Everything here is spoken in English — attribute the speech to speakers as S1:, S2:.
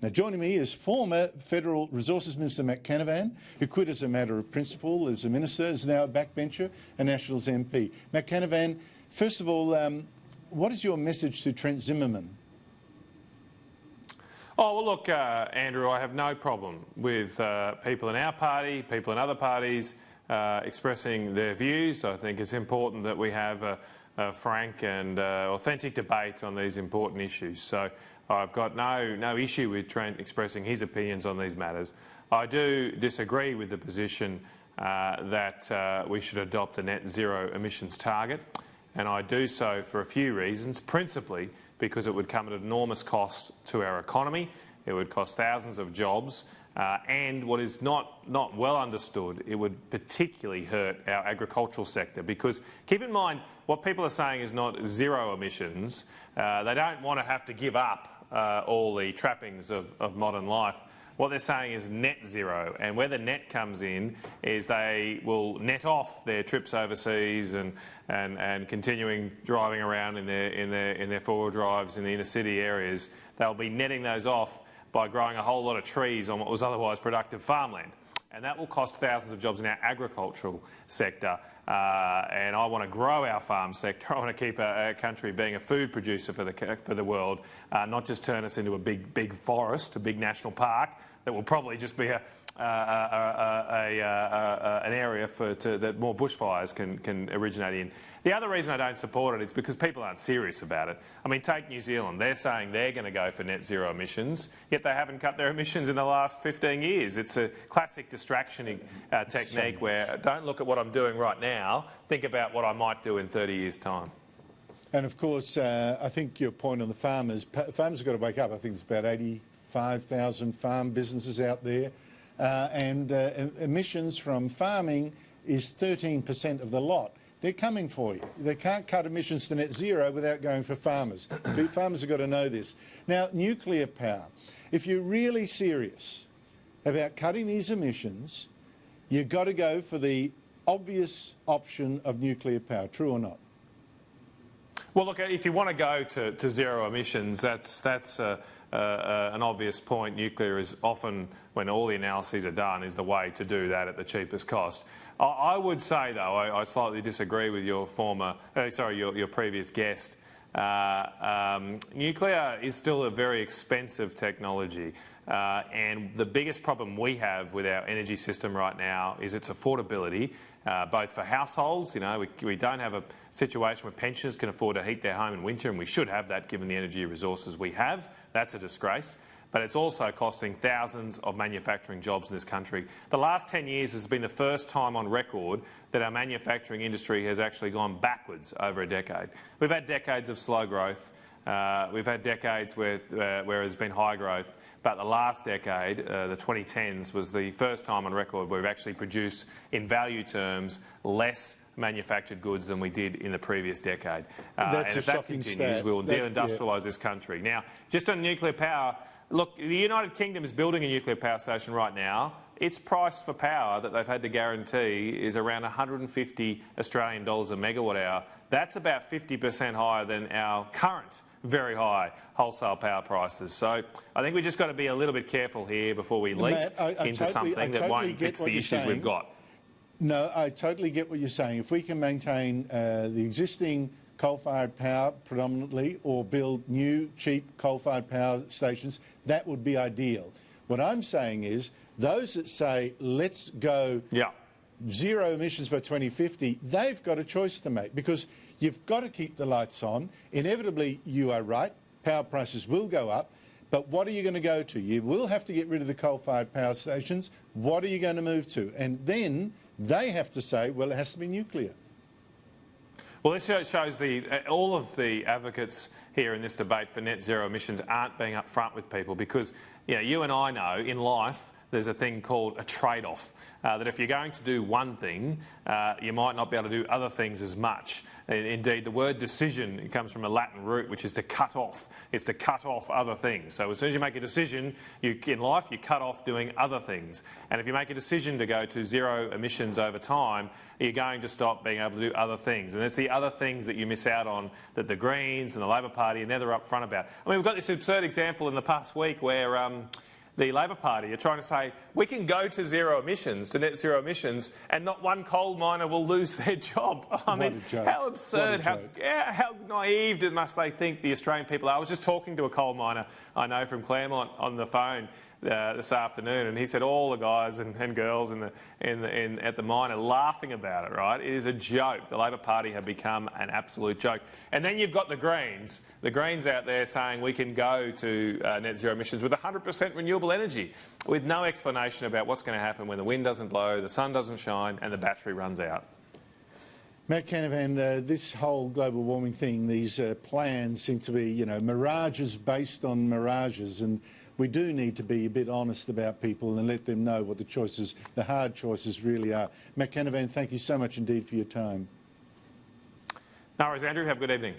S1: Now, joining me is former Federal Resources Minister Matt Canavan, who quit as a matter of principle as a minister, is now a backbencher and Nationals MP. Matt Canavan, first of all, what is your message to Trent Zimmerman?
S2: Oh, well, look, Andrew, I have no problem with people in our party, people in other parties expressing their views. I think it's important that we have a frank and authentic debate on these important issues. So I've got no issue with Trent expressing his opinions on these matters. I do disagree with the position that we should adopt a net zero emissions target, and I do so for a few reasons, principally because it would come at an enormous cost to our economy. It would cost thousands of jobs, and what is not well understood, it would particularly hurt our agricultural sector, because keep in mind what people are saying is not zero emissions. They don't want to have to give up all the trappings of modern life. What they're saying is net zero, and where the net comes in is they will net off their trips overseas and continuing driving around in their four-wheel drives in the inner city areas. They'll be netting those off by growing a whole lot of trees on what was otherwise productive farmland. And that will cost thousands of jobs in our agricultural sector. And I want to grow our farm sector. I want to keep our country being a food producer for the world, not just turn us into a big forest, a big national park that will probably just be an area that more bushfires can originate in. The other reason I don't support it is because people aren't serious about it. I mean, take New Zealand. They're saying they're going to go for net zero emissions, yet they haven't cut their emissions in the last 15 years. It's a classic distraction technique where don't look at what I'm doing right now, think about what I might do in 30 years' time.
S1: And of course, I think your point on the farmers have got to wake up. I think there's about 85,000 farm businesses out there, and emissions from farming is 13% of the lot. They're coming for you. They can't cut emissions to net zero without going for farmers. Farmers have got to know this. Now, nuclear power. If you're really serious about cutting these emissions, you've got to go for the obvious option of nuclear power, true or not?
S2: Well, look, if you want to go to zero emissions, that's an obvious point. Nuclear is often, when all the analyses are done, is the way to do that at the cheapest cost. I would say, though, I slightly disagree with your your previous guest. Nuclear is still a very expensive technology, and the biggest problem we have with our energy system right now is its affordability, both for households. You know, we don't have a situation where pensioners can afford to heat their home in winter, and we should have that given the energy resources we have. That's a disgrace. But it's also costing thousands of manufacturing jobs in this country. The last 10 years has been the first time on record that our manufacturing industry has actually gone backwards over a decade. We've had decades of slow growth. We've had decades where there's been high growth. But the last decade, the 2010s, was the first time on record where we've actually produced, in value terms, less manufactured goods than we did in the previous decade.
S1: And
S2: if that continues, we will deindustrialise this country. Now, just on nuclear power, look, the United Kingdom is building a nuclear power station right now. Its price for power that they've had to guarantee is around 150 Australian dollars a megawatt hour. That's about 50% higher than our current very high wholesale power prices. So I think we've just got to be a little bit careful here before we leap into something that won't fix the issues we've got.
S1: No, I totally get what you're saying. If we can maintain the existing coal-fired power predominantly, or build new, cheap coal-fired power stations, that would be ideal. What I'm saying is, those that say, let's go zero emissions by 2050, they've got a choice to make, because you've got to keep the lights on. Inevitably, you are right, power prices will go up, but what are you going to go to? You will have to get rid of the coal-fired power stations. What are you going to move to? And then they have to say, well, it has to be nuclear.
S2: Well, this shows all of the advocates here in this debate for net zero emissions aren't being upfront with people, because you and I know in life there's a thing called a trade-off. That if you're going to do one thing, you might not be able to do other things as much. Indeed, the word decision, it comes from a Latin root, which is to cut off. It's to cut off other things. So as soon as you make a decision in life, you cut off doing other things. And if you make a decision to go to zero emissions over time, you're going to stop being able to do other things. And it's the other things that you miss out on that the Greens and the Labor Party are never upfront about. I mean, we've got this absurd example in the past week where the Labor Party are trying to say we can go to zero emissions, to net zero emissions, and not one coal miner will lose their job. I mean, how absurd, how naive must they think the Australian people are? I was just talking to a coal miner I know from Claremont on the phone this afternoon, and he said all the guys and girls at the mine are laughing about it, right? It is a joke. The Labor Party have become an absolute joke. And then you've got the Greens out there saying we can go to net zero emissions with 100% renewable energy, with no explanation about what's going to happen when the wind doesn't blow, the sun doesn't shine and the battery runs out.
S1: Matt Canavan, this whole global warming thing, these plans seem to be, mirages based on mirages, and we do need to be a bit honest about people and let them know what the choices, the hard choices really are. Matt Canavan, thank you so much indeed for your time.
S2: No worries, Andrew. Have a good evening.